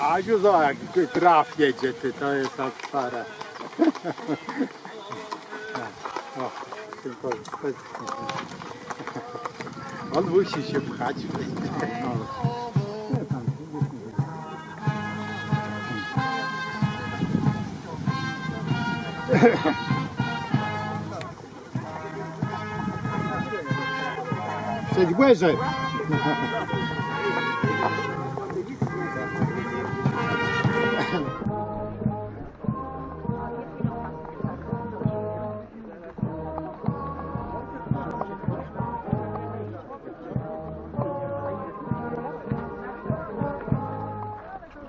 Aziu, jak traf jedzie, ty, to jest atmosfera. O, tylko on musi się pchać. Cześć Błeże!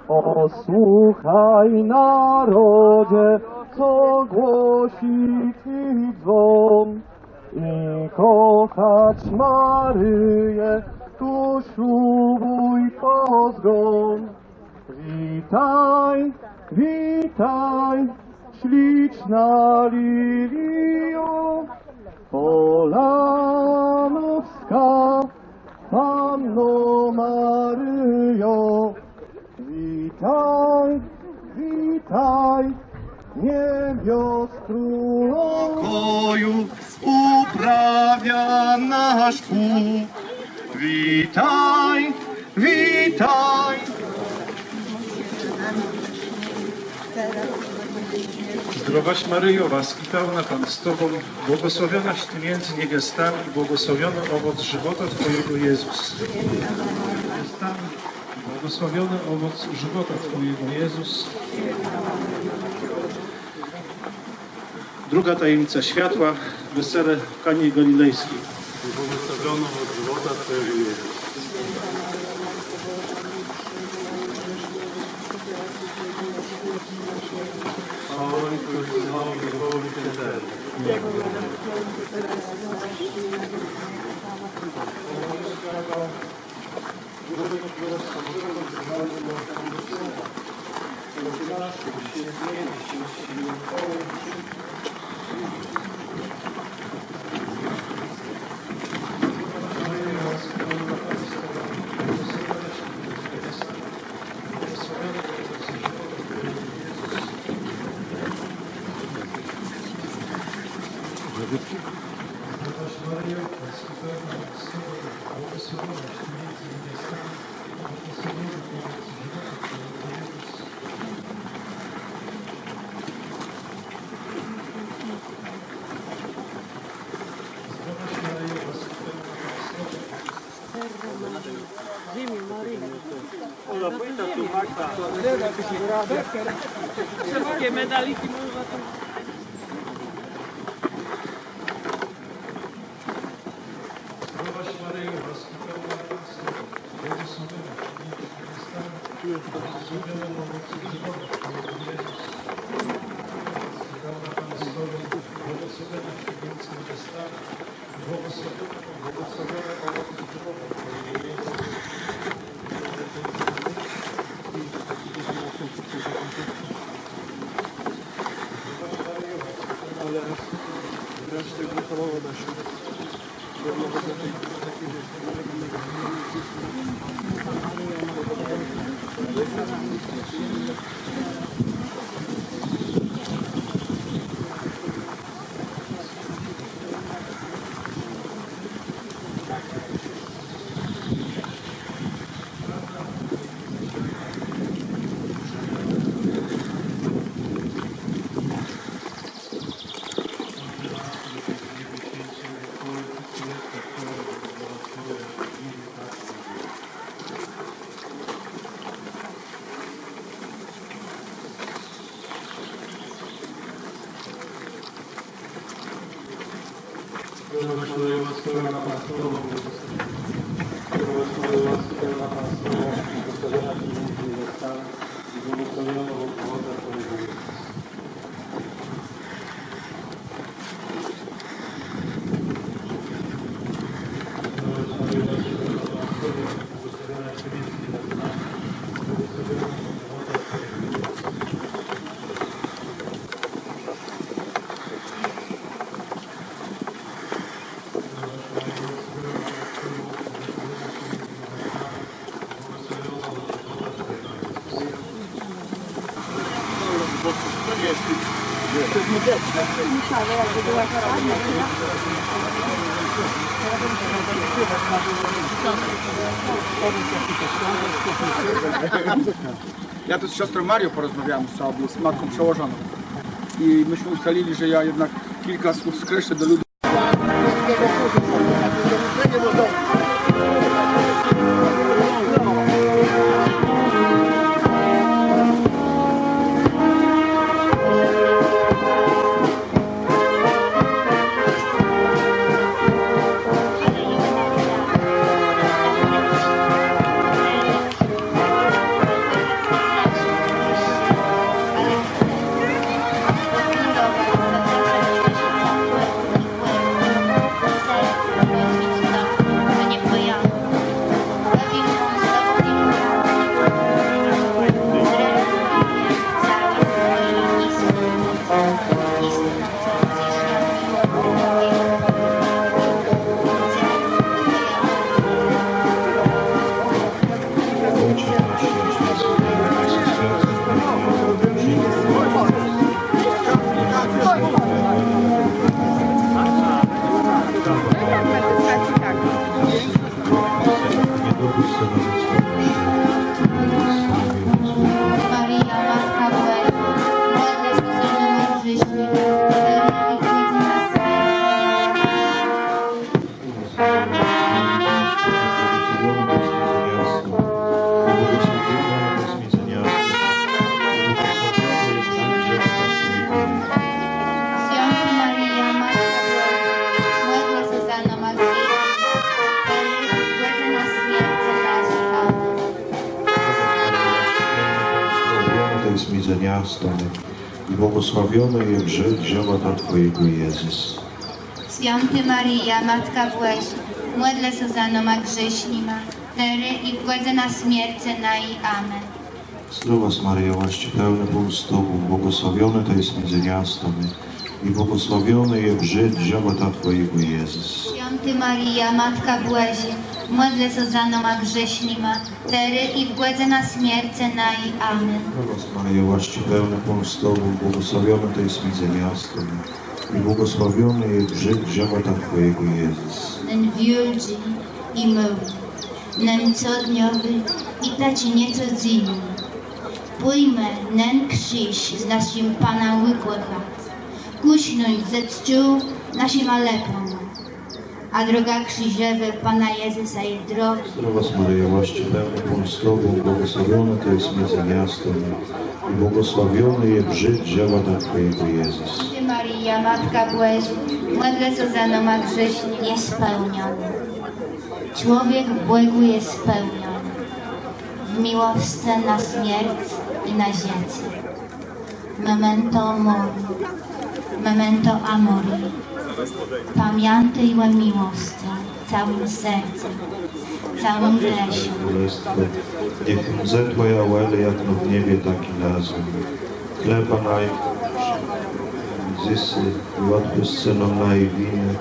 Posłuchaj narodzie, co głosi Ci dzwon i kochać Maryję, tu ślubuj pozgon. Witaj, witaj, śliczna lilio, polanowska, Panno Maryjo. Witaj, witaj, niebios królowo. Pokoju uprawia nasz Bóg. Witaj, witaj. Zdrowaś Maryjo, łaski pełna Pan z Tobą, błogosławionaś Ty między niewiastami, błogosławiony owoc żywota Twojego Jezus. Błogosławiony owoc żywota Twojego Jezus. Druga tajemnica światła, wesele w Kanie Galilejskiej. Błogosławiono od żywota Twojego Jezus. Ojcu i Synowi i Duchowi Świętemu. Wszystkie medaliki można tam... Zdrowaś Maryjo, łaski pełna Pan z Tobą, błogosławionaś Ty między niewiastami, błogosławiony owoc żywota Twojego Jezus. Pełna Pan z Tobą, błogosławionaś Ty między niewiastami, błogosławiony owoc żywota Twojego Jezus. Ale wreszcie grzechowała nasza. Zdrowaś Maryjo, łaski pełna Pan z Tobą, zdrowaś Maryjo, łaski pełna Pan z Tobą, błogosławiona Ty między niewiastami i błogosławiony owoc żywota Twojego Jezus. Ja tu z siostrą Marią porozmawiałem sobie, z matką przełożoną. I myśmy ustalili, że ja jednak kilka słów skreślę do ludzi. I błogosławiony jest grzech żywota Twojego, Jezus. Święty Maria, Matka Boża, módl się za nami grzesznymi, teraz i w godzinę śmierci naszej. Amen. Zdrowaś Maryjo, łaski pełna Bóg z Tobą, błogosławiony to jest między niewiastami i błogosławiony jest grzech żywota Twojego, Jezus. Święty Maria, Matka Boża, módl się za nami grzesznymi, teraz i w godzinę śmierci naszej. Amen. Zdrowaś Maryjo, łaski pełna Bóg z Tobą, błogosławiony to jest między niewiastami i błogosławiony jest grzech żywota Twojego, Jezus. Nen wielki i mały, nen cudniowy i taci niecodzienny. Pójmy nen krzyż z naszym Pana wykłachać, kuśnąć ze czcią naszym alepom. A droga krzyżowa Pana Jezusa jest droga. Zdrowaś Maryjo, łaski pełna Bóg z Tobą, błogosławiony to jest między niewiastami i błogosławiony jest grzech żywota Twojego, Jezus. Ty Maria, Matka Boża, módl się za nami grzesznymi, jest spełniony. Człowiek w Bogu jest spełniony. W miłości na śmierć i na życie. Memento mori, memento amori. Pamiętaj o miłości całym sercem, całym duszą. Królestwo. Niech łza Twoja łele jak no w niebie, tak i na ziemi. Chleba naj, zysy i odpustce nam naj winy,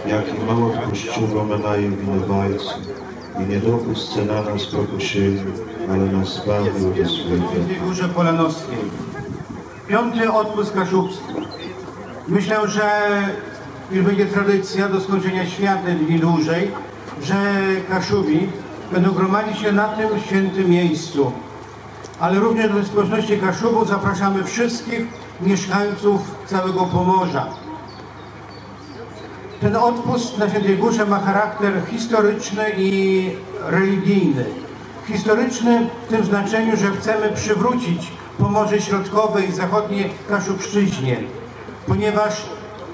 jak i mało odpuściłamy naj winowajcy. I nie dopuśćce na nas pokuszenia, ale nas zbawił od złego. W Górze Polanowskiej. 5. odpust kaszubski. Myślę, że już będzie tradycja do skończenia święta dni dłużej, że Kaszubi będą gromadzić się na tym świętym miejscu. Ale również do społeczności Kaszubów zapraszamy wszystkich mieszkańców całego Pomorza. Ten odpust na Świętej Górze ma charakter historyczny i religijny. Historyczny w tym znaczeniu, że chcemy przywrócić Pomorze Środkowe i Zachodnie Kaszubszczyźnie, ponieważ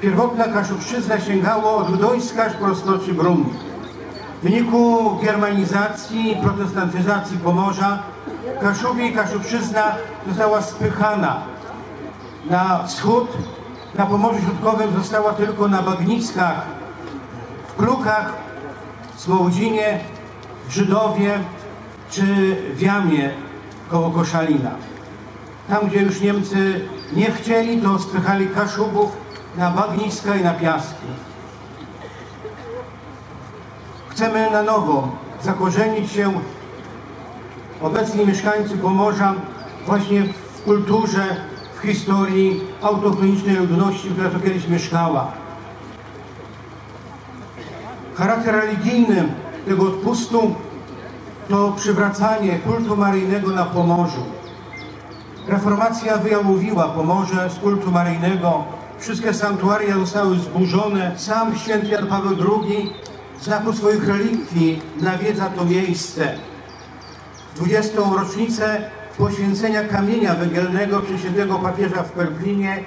pierwotna Kaszubszczyzna sięgało od Gdańska aż po roztoczy Brun. W wyniku germanizacji i protestantyzacji Pomorza Kaszubie i Kaszubszczyzna została spychana na wschód. Na Pomorzu Środkowym została tylko na Bagnickach, w Klukach, Smołdzinie, w Żydowie czy w Jamie koło Koszalina. Tam, gdzie już Niemcy nie chcieli, to spychali Kaszubów na Bagniska i na Piaski. Chcemy na nowo zakorzenić się obecni mieszkańcy Pomorza właśnie w kulturze, w w historii autochtonicznej ludności, która tu kiedyś mieszkała. Charakter religijny tego odpustu to przywracanie kultu maryjnego na Pomorzu. Reformacja wyjałowiła Pomorze z kultu maryjnego. Wszystkie sanktuaria zostały zburzone. Sam święty Jan Paweł II w znaku swoich relikwii nawiedza to miejsce. 20. rocznicę poświęcenia kamienia węgielnego przez świętego papieża w Pelplinie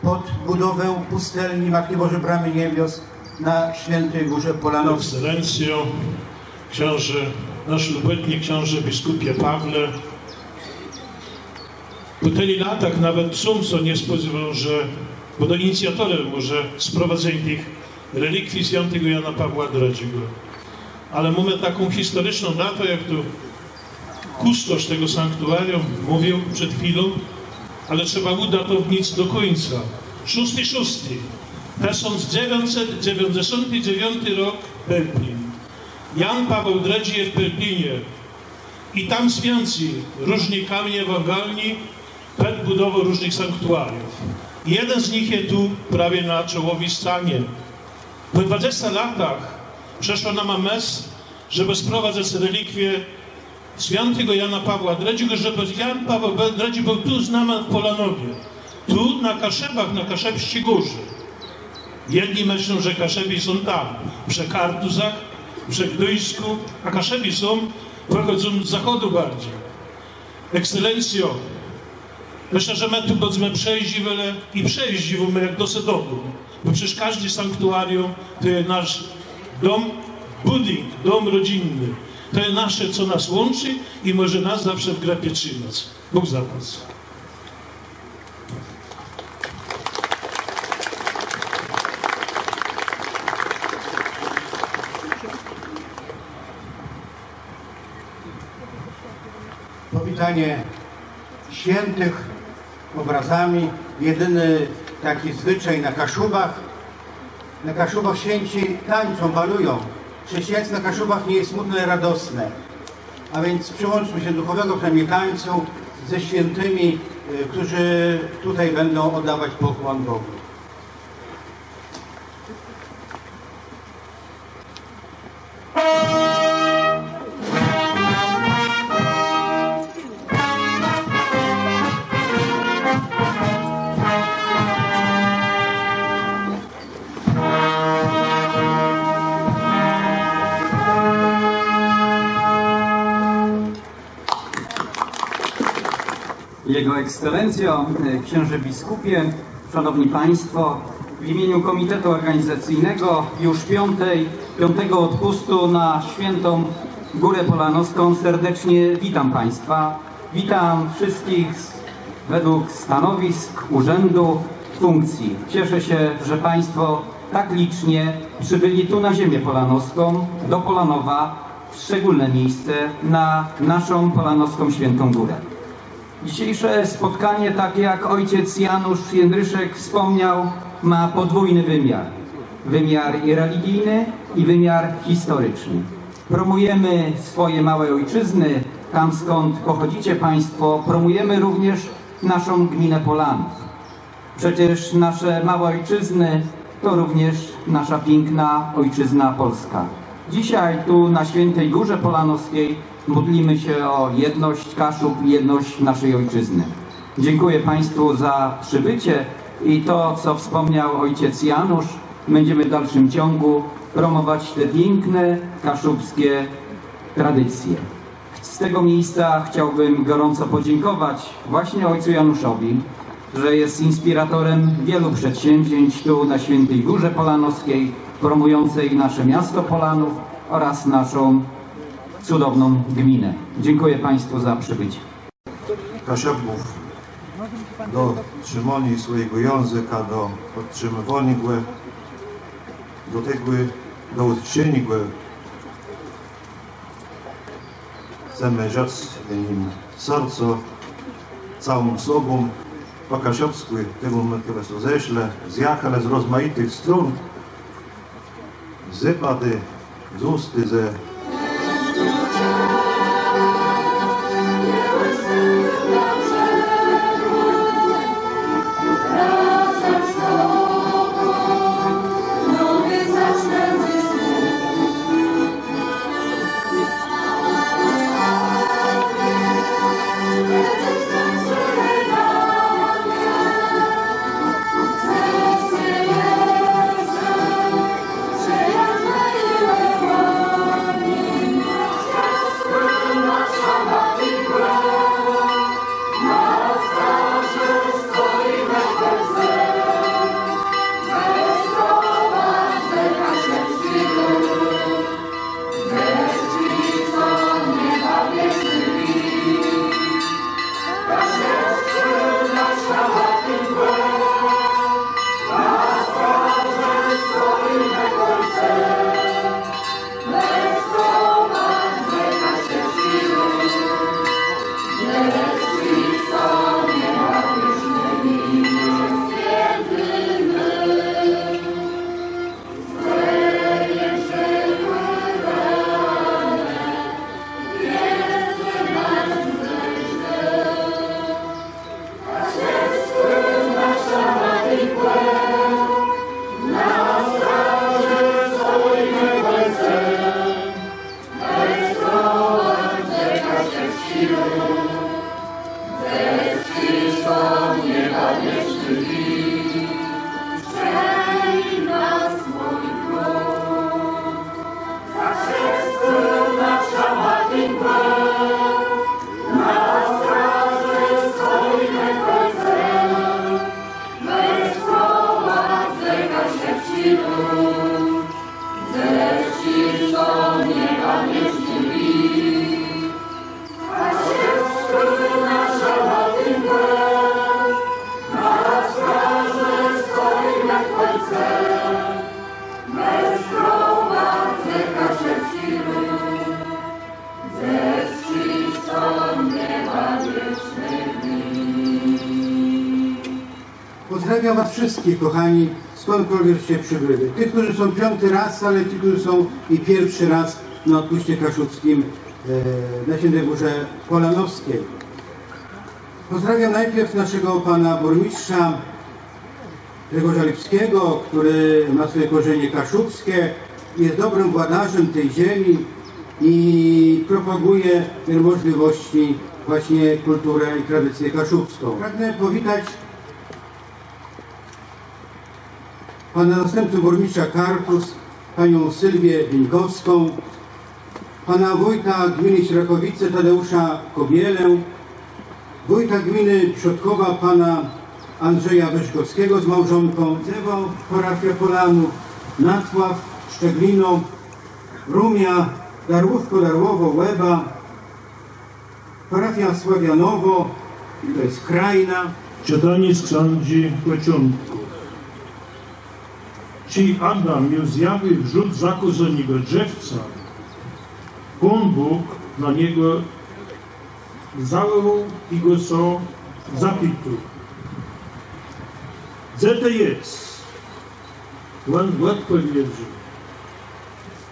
pod budowę pustelni Matki Bożej Bramy Niebios na Świętej Górze Polanowskiej. Ekscelencjo, książę, nasz lubetni książę biskupie Pawle, po tylu latach nawet Sumco nie spodziewał, że był inicjatorem może sprowadzenia tych relikwii świętego Jana Pawła II. Ale mamy taką historyczną datę, jak tu kustosz tego sanktuarium mówił przed chwilą, ale trzeba udatownić do końca. 6.6. 1999 rok Pelplin. Jan Paweł II jest w Pelplinie i tam święci różni kamienie węgielni przed budową różnych sanktuariów. Jeden z nich jest tu prawie na czołowej stanie. Po 20 latach przeszło nam mes, żeby sprowadzać relikwie świętego Jana Pawła II, żeby Jan Paweł II był tu z nami w Polanowie. Tu na Kaszebach, na Kaszebskiej Górze. Jedni myślą, że Kaszebi są tam, przy Kartuzach, przy Gdyjsku, a Kaszebi są, wychodzą z zachodu bardziej. Ekscelencjo, myślę, że my tu będziemy przejeździwele i przejeździwimy jak do Sedogu, bo przecież każdy sanktuarium to jest nasz dom, budynek, dom rodzinny. To jest nasze, co nas łączy i może nas zawsze w grepie trzymać. Bóg zapłać. Powitanie świętych obrazami. Jedyny taki zwyczaj na Kaszubach. Na Kaszubach święci tańczą, balują. Chrześcijaństwo na Kaszubach nie jest smutne, radosne. A więc przyłączmy się duchowego przynajmniej tańcu ze świętymi, którzy tutaj będą oddawać pokłon Bogu. Jego Ekscelencjo, Księże Biskupie, Szanowni Państwo, w imieniu Komitetu Organizacyjnego już piątego odpustu na Świętą Górę Polanowską serdecznie witam Państwa. Witam wszystkich według stanowisk, urzędu, funkcji. Cieszę się, że Państwo tak licznie przybyli tu na ziemię polanowską, do Polanowa, w szczególne miejsce na naszą Polanowską Świętą Górę. Dzisiejsze spotkanie, tak jak ojciec Janusz Jędryszek wspomniał, ma podwójny wymiar. Wymiar i religijny i wymiar historyczny. Promujemy swoje małe ojczyzny, tam skąd pochodzicie Państwo, promujemy również naszą gminę Polanów. Przecież nasze małe ojczyzny to również nasza piękna ojczyzna Polska. Dzisiaj tu na Świętej Górze Polanowskiej modlimy się o jedność Kaszub i jedność naszej ojczyzny. Dziękuję Państwu za przybycie i to, co wspomniał ojciec Janusz, będziemy w dalszym ciągu promować te piękne kaszubskie tradycje. Z tego miejsca chciałbym gorąco podziękować właśnie ojcu Januszowi, że jest inspiratorem wielu przedsięwzięć tu na Świętej Górze Polanowskiej, promującej nasze miasto Polanów oraz naszą cudowną gminę. Dziękuję Państwu za przybycie. Kaszebów do trzymania swojego języka, do podtrzymywania go, do tego, do uczczenia go. Chcemy rzec nim serce, całą sobą, po kaszebsku, temu my tyle są zeszle, zjachale z rozmaitych stron, zypady, z usty, ze Pozdrawiam was wszystkich, kochani, skądkolwiek się przybyli. Tych, którzy są 5. raz, ale ci, którzy są i 1. raz na Odpuście Kaszuckim na Świętej Górze Polanowskiej. Pozdrawiam najpierw naszego pana burmistrza Grzegorza Lipskiego, który ma swoje korzenie kaszuckie, jest dobrym władarzem tej ziemi i propaguje możliwości właśnie kulturę i tradycję kaszubską. Pragnę powitać pana następcę burmistrza Kartus, panią Sylwię Wieńkowską, pana wójta gminy Śrakowice Tadeusza Kobielę, wójta gminy Przodkowa pana Andrzeja Wyszkowskiego z małżonką, Zewo, parafia Polanów, Nacław, Szczeglino, Rumia, Darłówko, Darłowo, Łeba, parafia Sławianowo, to jest Krajna. Czytanie z księgi początku. Czy Adam miał zjawy wrzód zakozanego drzewca, Pan Bóg na niego załował i go so zapytał. Co to jest? On odpowiedział.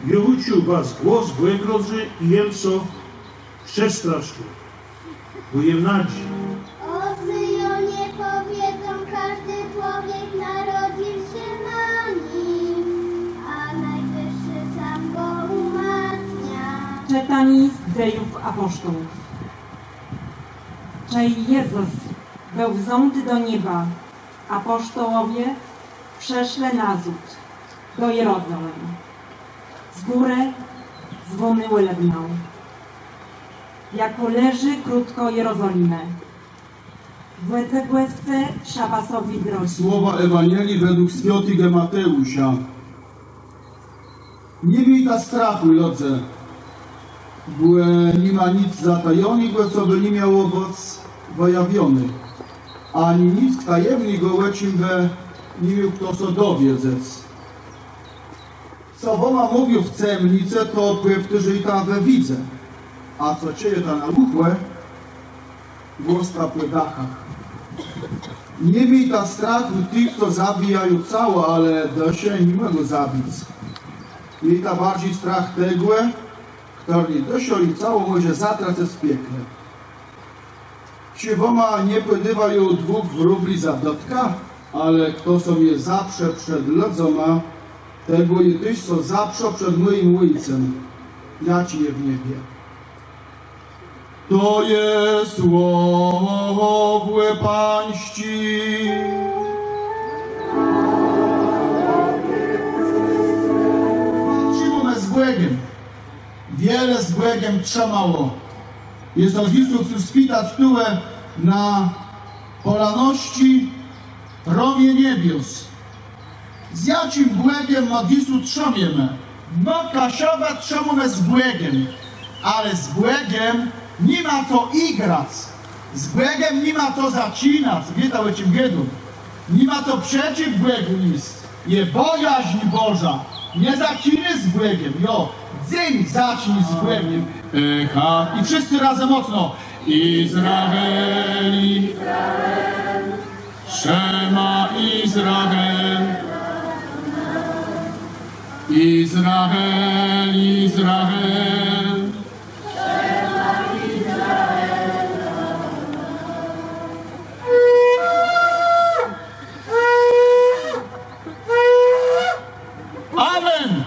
Wyuczył was głos Boży i jem so przestraszył, bo jem nadzieję. O Syjonie powiedzą, każdy człowiek narodził się na nim, a Najwyższy sam go umacnia. Czytanie z dziejów apostołów. Czej Jezus był wzięty do nieba, apostołowie przeszli na zód, do Jerozolimy. Z góry dzwony ledną. Jako leży krótko Jerozolimę. W odległości szabasowi drogi. Słowa Ewangelii według świętego Mateusza. Nie miej ta strachu, lodze, bo nie ma nic zatajonego, co by nie miało owoc wyjawiony, ani nic tajemnego, czym by nie miał kto co dowiedzieć. Co woma mówił w cemnicy, to pewnie i ta we widzę, a co czyje ta na uchłe, głos ta po dachach. Nie miej ta strachu tych, co zabijają całe, ale da się nie mogą zabić. Miej ta bardziej strach tego, który dosioli całą może zatracać w piekle. Czy woma nie podywają 2 wróbli za dotka, ale kto sobie zaprze przed lodzoma, tego i tyś, co zaprze przed moim ojcem, ja ci je w niebie. To jest słowo Pańści. Patrzymy z błędem. Wiele z błędem trzymało. Jest to Jezus spitać tułę na polaności romie niebios. Z jakim błędem ma Jezus trzymiemy? No kasiowa trzymiemy z błędem, ale z błędem nie ma co igrać. Z błędem nie ma co zaczynać. Wiecie o czym gedu? Nie ma co przeciw błędu jest. Je bojaźń Boża. Nie zaczynaj z błędem. Jo, dzień zacznij z błędem. Echa. I wszyscy razem mocno. Izrael, Izrael, Shema Izrael. Izrael, Izrael. Amen!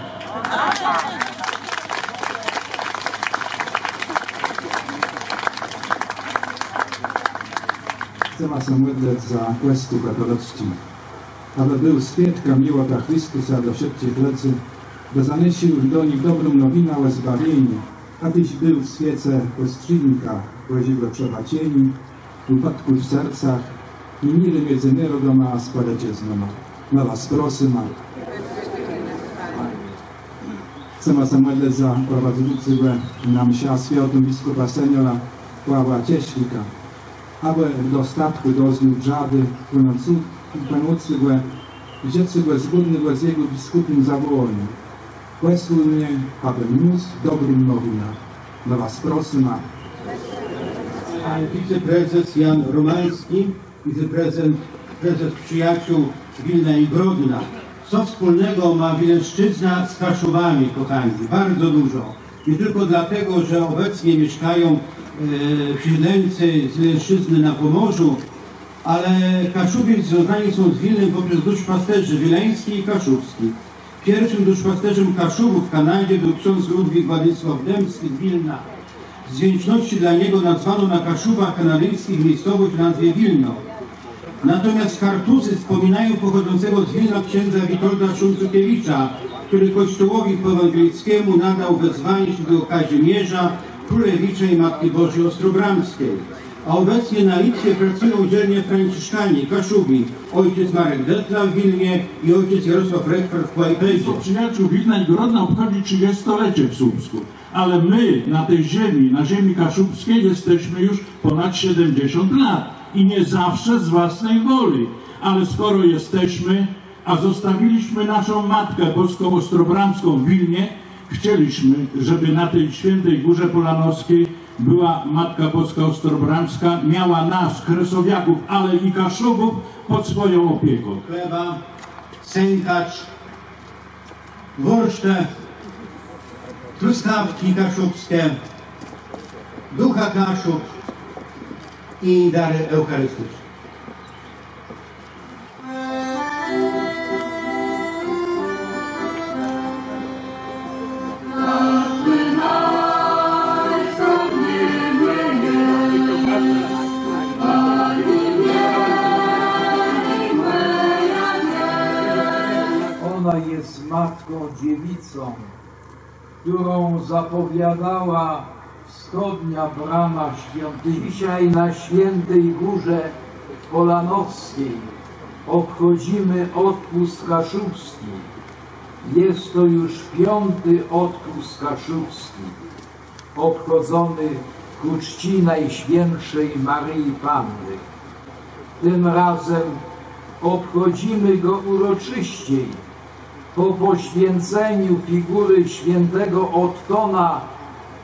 Chcę was modlić za questu katoliczki, aby był świadkiem miłota Chrystusa do wszystkich ludzi, by zanosił do nich dobrą nowinę o zbawieniu, abyś był w świece postrzynka Bożego przebaczenia, upadku w sercach i miry między narodem a społeczeństwem. Na was prosimy. Chcę was modlić za prowadzącego na msza świętą biskupa seniora Pawła Cieślika, aby w dostatku doznał żady płynącego dziecko zgodnego z jego biskupim zawołaniem. Wesłuj mnie, abym niósł dobrą nowinę. Na was prosimy. Wiceprezes Jan Romański, wiceprezydent prezes Przyjaciół Wilna i Grodna. Co wspólnego ma Wileńszczyzna z Kaszubami, kochani? Bardzo dużo. Nie tylko dlatego, że obecnie mieszkają przyjezdńcy z Wileńszczyzny na Pomorzu, ale Kaszubi związani są z Wilnem poprzez duszpasterzy wileński i kaszubski. Pierwszym duszpasterzem Kaszubów w Kanadzie był ksiądz Ludwik Władysław Dębski z Wilna. Z wdzięczności dla niego nazwano na Kaszubach kanadyjskich miejscowość o nazwie Wilno. Natomiast Kartuzy wspominają pochodzącego z Wilna księdza Witolda Szumcukiewicza, który Kościołowi ewangelickiemu nadał wezwanie świętego Kazimierza, Królewicza i Matki Bożej Ostrobramskiej. A obecnie na Litwie pracują dzielnie franciszkanie, Kaszubi, ojciec Marek Detla w Wilnie i ojciec Jarosław Rekwart w Kłajpedzie. Przyjaciół Wilna i Grodna obchodzi 30-lecie w Słupsku, ale my na tej ziemi, na ziemi kaszubskiej jesteśmy już ponad 70 lat i nie zawsze z własnej woli, ale skoro jesteśmy, a zostawiliśmy naszą Matkę Boską Ostrobramską w Wilnie, chcieliśmy, żeby na tej świętej Górze Polanowskiej była Matka Boska Ostrobramska, miała nas, kresowiaków, ale i Kaszubów pod swoją opieką. Chleba, sękacz, worszcze, truskawki kaszubskie, ducha Kaszub i dary eucharystyczne. Ona jest Matką Dziewicą, którą zapowiadała wschodnia brama świątyni. Dzisiaj na Świętej Górze Polanowskiej obchodzimy odpust kaszubski. Jest to już 5. odpust kaszubski, obchodzony ku czci Najświętszej Maryi Panny. Tym razem obchodzimy go uroczyściej, po poświęceniu figury świętego Ottona,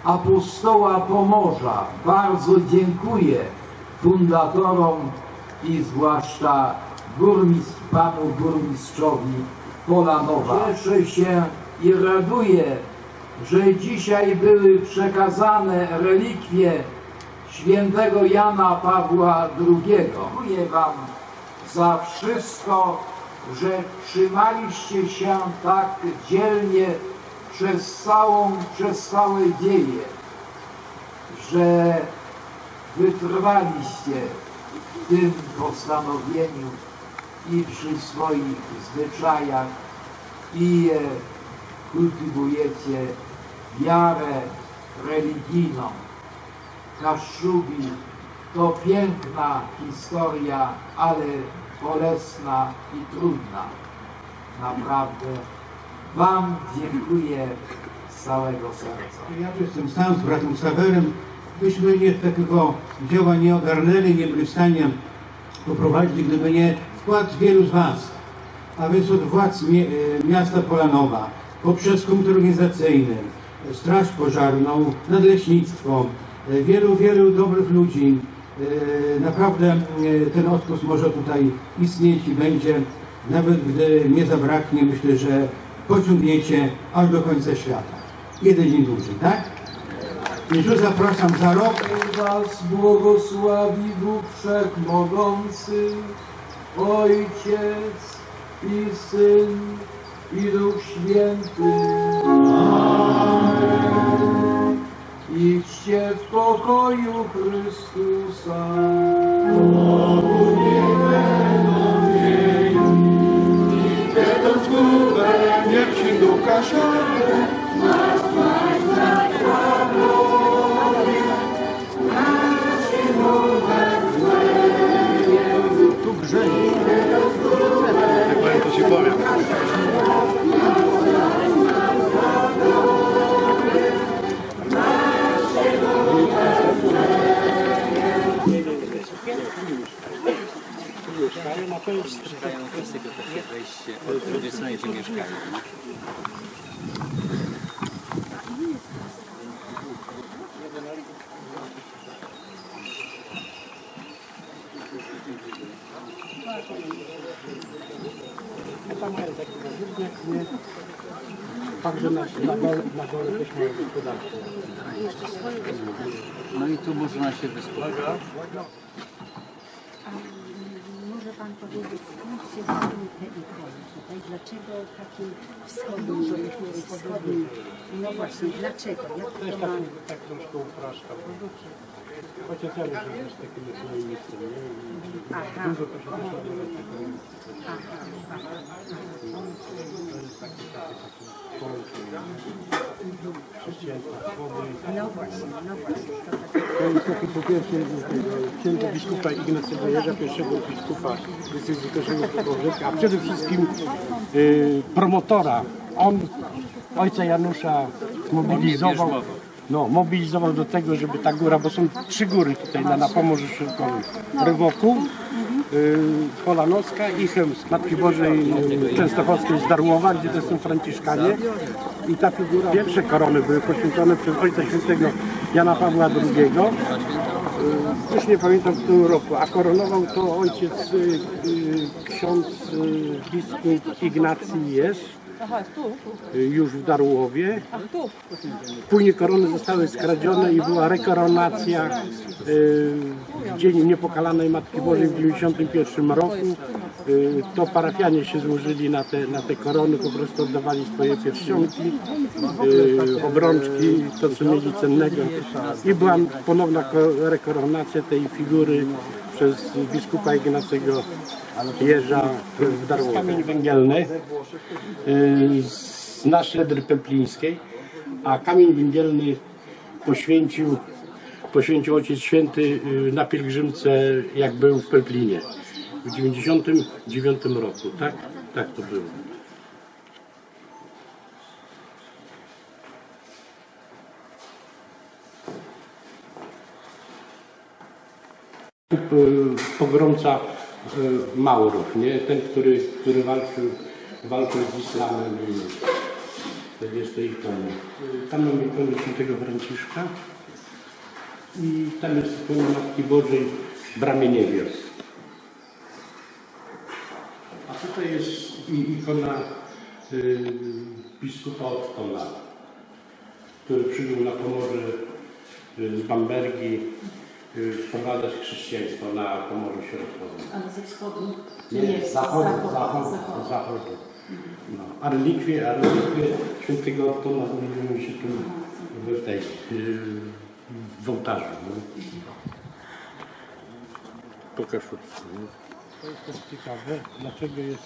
apostoła Pomorza. Bardzo dziękuję fundatorom i zwłaszcza panu burmistrzowi Polanowa. Cieszę się i raduję, że dzisiaj były przekazane relikwie świętego Jana Pawła II. Dziękuję wam za wszystko, że trzymaliście się tak dzielnie przez całe dzieje, że wytrwaliście w tym postanowieniu i przy swoich zwyczajach i kultywujecie wiarę religijną. Kaszubi to piękna historia, ale bolesna i trudna. Naprawdę wam dziękuję z całego serca. Ja tu jestem sam z bratem Sawerem. Byśmy takiego dzieła nie ogarnęli, nie byli w stanie poprowadzić, gdyby nie wkład wielu z was, a więc od władz miasta Polanowa, poprzez komitet organizacyjny, straż pożarną, nadleśnictwo, wielu dobrych ludzi. Naprawdę ten odpust może tutaj istnieć i będzie, nawet gdy nie zabraknie, myślę, że pociągniecie aż do końca świata. Jeden dzień dłużej, tak? Więc już zapraszam za rok. Was błogosławi Bóg Wszechmogący, Ojciec i Syn i Duch Święty. Amen. Idźcie w pokoju Chrystusa. Jeden z górę, niech się duka szale. Tu grzej. Jak powiem, to ci powiem. Mieszkają, a to już mieszkają z tego też wejście od drugiej strony, gdzie mieszkają. Thank you. tam mają taki warzywniak, nie? Także na dole też mają gospodarstwo. No i tu można się wysłuchać. Może Pan powiedzieć, skąd się wzięły te ikony tutaj? Dlaczego takim wschodnim? No właśnie, dlaczego? Jak To jest to ma... tak troszkę upraszczam. Chociaż ja myślę, że z takimi ekonomistami, nie? Aha. Dużo to się też odbywa z takimi To jest takie połączenie chrześcijaństwa, swobody. No właśnie. To jest taki po pierwsze księdza biskupa Ignacego Jerza, pierwszego biskupa decyzji Kościoła Pogrzebka, a przede wszystkim promotora. On ojca Janusza mobilizował do tego, żeby ta góra, bo są 3 góry tutaj na Pomorzu Środkowym. Rywoku, Polanowska i Chełmsk, Matki Bożej Częstochowskiej z Darłowa, gdzie to są Franciszkanie. I ta figura, pierwsze korony były poświęcone przez Ojca Świętego Jana Pawła II. Już nie pamiętam w którym roku, a koronował to ojciec ksiądz biskup Ignacy Jeż. Już w Darłowie. Później korony zostały skradzione i była rekoronacja w Dzień Niepokalanej Matki Bożej w 1991 roku. To parafianie się złożyli na te korony, po prostu oddawali swoje pierścionki, obrączki, to co mieli cennego. I była ponowna rekoronacja tej figury przez biskupa Ignacego Jerza w Darłowie. Kamień węgielny z naszej Szedry Pęplińskiej, a kamień węgielny poświęcił Ojciec Święty na pielgrzymce, jak był w Pęplinie w 1999 roku, tak? Tak to było. Pogromca Maurów, nie? Ten, który walczył z islamem, jest to ikona. Tam mamy ikonę Świętego Franciszka i tam jest ikona Matki Bożej w Bramie Niebios. A tutaj jest ikona biskupa Ottona, który przybył na Pomorze z Bambergi wprowadzać chrześcijaństwo na Pomorzu Środkowym. Ale ze wschodu? Nie, z zachodu. No. A relikwie świętego Ottona znajdują się tu w ołtarzu. No. Pokaż to jest też ciekawe, dlaczego jest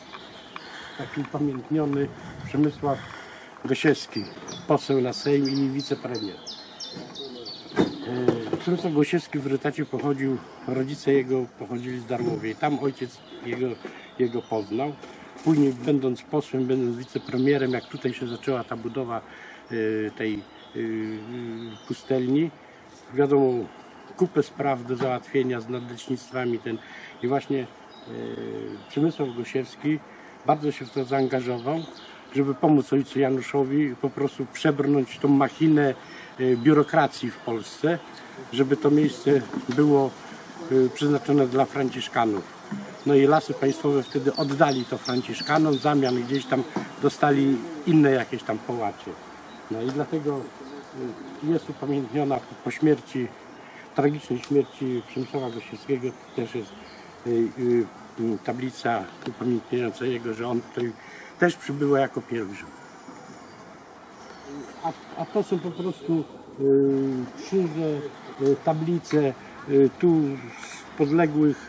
taki upamiętniony Przemysław Gosiewski, poseł na Sejm i wicepremier. Przemysław Gosiewski w Rytacie pochodził, rodzice jego pochodzili z Darłowie i tam ojciec jego poznał. Później będąc posłem, będąc wicepremierem, jak tutaj się zaczęła ta budowa tej pustelni, wiadomo, kupę spraw do załatwienia z nadleśnictwami i właśnie Przemysław Gosiewski bardzo się w to zaangażował, żeby pomóc ojcu Januszowi po prostu przebrnąć tą machinę biurokracji w Polsce, żeby to miejsce było przeznaczone dla Franciszkanów. No i Lasy Państwowe wtedy oddali to Franciszkanom, w zamian gdzieś tam dostali inne jakieś tam połacie. No i dlatego jest upamiętniona po śmierci, tragicznej śmierci Przemysława Gosiewskiego, też jest tablica upamiętniająca jego, że on tutaj też przybył jako pielgrzym. A to są po prostu krzyże, tablice tu z podległych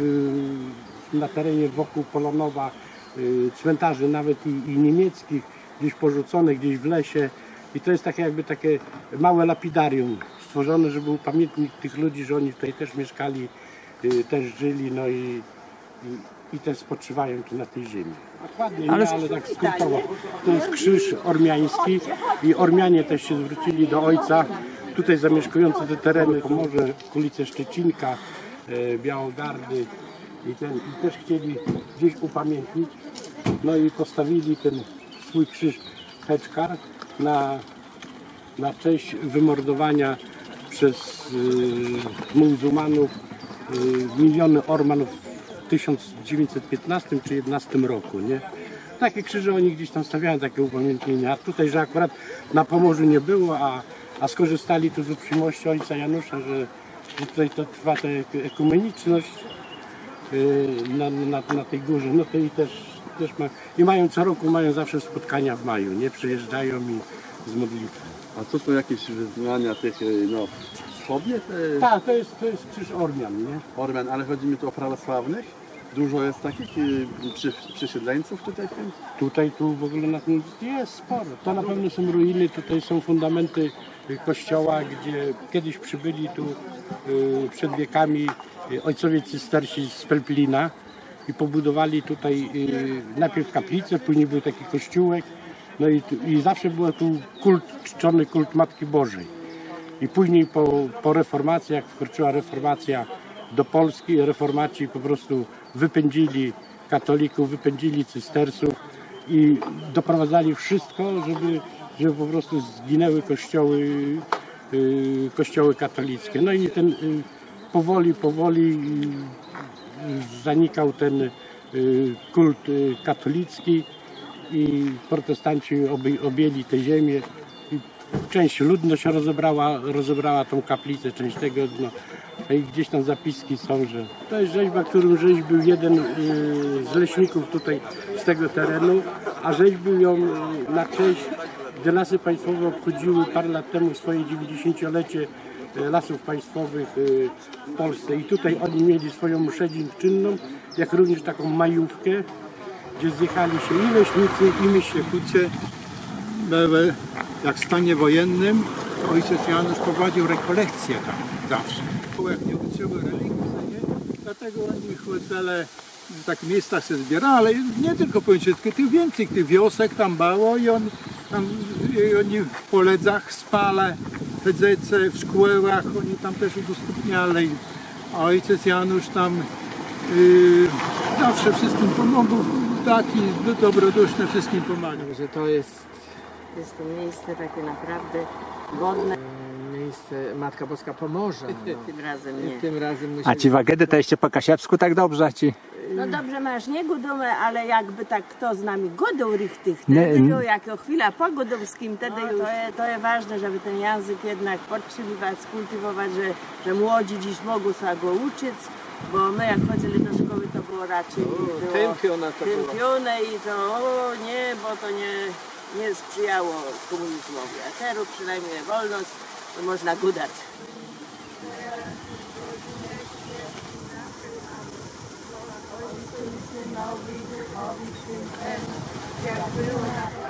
na terenie wokół Polonowa cmentarzy nawet i niemieckich, gdzieś porzucone, gdzieś w lesie. I to jest takie małe lapidarium stworzone, żeby upamiętnić tych ludzi, że oni tutaj też mieszkali, też żyli, no i też spoczywają tu na tej ziemi. Dokładnie, ale tak skrótowo. To jest krzyż ormiański i Ormianie też się zwrócili do ojca, tutaj zamieszkujące te tereny, Pomorze, okolice Szczecinka, Białogardy i też chcieli gdzieś upamiętnić. No i postawili ten swój krzyż Heczkar na cześć wymordowania przez muzułmanów miliony Ormanów w 1915 czy 11 roku, nie? Takie krzyże oni gdzieś tam stawiają, takie upamiętnienia, a tutaj, że akurat na Pomorzu nie było, a skorzystali tu z uprzejmości ojca Janusza, że tutaj to trwa ta ekumeniczność na tej górze, no to i też i mają co roku, mają zawsze spotkania w maju, nie? Przyjeżdżają i z modlitwy. A co to jakieś wyznania tych, no, kobiet? Tak, to jest krzyż Ormian, nie? Ormian, ale chodzi mi tu o prawosławnych? Dużo jest takich przesiedleńców tutaj? Tutaj tu w ogóle na tym jest sporo. To na pewno są ruiny, tutaj są fundamenty kościoła, gdzie kiedyś przybyli tu przed wiekami ojcowie cystersi z Pelplina i pobudowali tutaj najpierw kaplicę, później był taki kościółek, no i zawsze był tu czczony kult Matki Bożej. I później po reformacji, jak wkroczyła reformacja do Polski, reformaci po prostu wypędzili katolików, wypędzili cystersów i doprowadzali wszystko, żeby po prostu zginęły kościoły katolickie. No i ten powoli zanikał ten kult katolicki i protestanci objęli tę ziemię. Część ludność rozebrała tą kaplicę, część tego, no, i gdzieś tam zapiski są, że to jest rzeźba, którą rzeźbił jeden z leśników tutaj z tego terenu, a rzeźbił ją na cześć, gdy Lasy Państwowe obchodziły parę lat temu swoje 90-lecie Lasów Państwowych w Polsce i tutaj oni mieli swoją mszę dziękczynną, jak również taką majówkę, gdzie zjechali się i leśnicy, i myślekucie. Jak w stanie wojennym ojciec Janusz prowadził rekolekcje tam zawsze. Jak nie uczyły religii, dlatego oni chodzele w takich miejscach się zbierali, ale nie tylko tylko tych więcej, tych wiosek tam było i oni w poledzach spale, pedzece, w szkółach, oni tam też udostępniali. A ojciec Janusz tam zawsze wszystkim pomogł, taki dobroduszny, wszystkim pomagał. Że to jest to miejsce takie naprawdę godne. Miejsce Matka Boska pomoże. No. Tym razem nie. Tym razem musimy... A ci wagedy to jeszcze po kasiapsku tak dobrze ci? No dobrze, masz nie gudumy, ale jakby tak kto z nami godą richtig, Nie, wtedy jako chwila po gudowskim, wtedy to jest ważne, żeby ten język jednak podtrzymywać, skultywować, że młodzi dziś mogą sobie go uczyć, bo my jak chodzili do szkoły, to było raczej tępione i to nie, bo to nie sprzyjało komunizmowi, a teraz przynajmniej wolność, to można gudać. Jak było na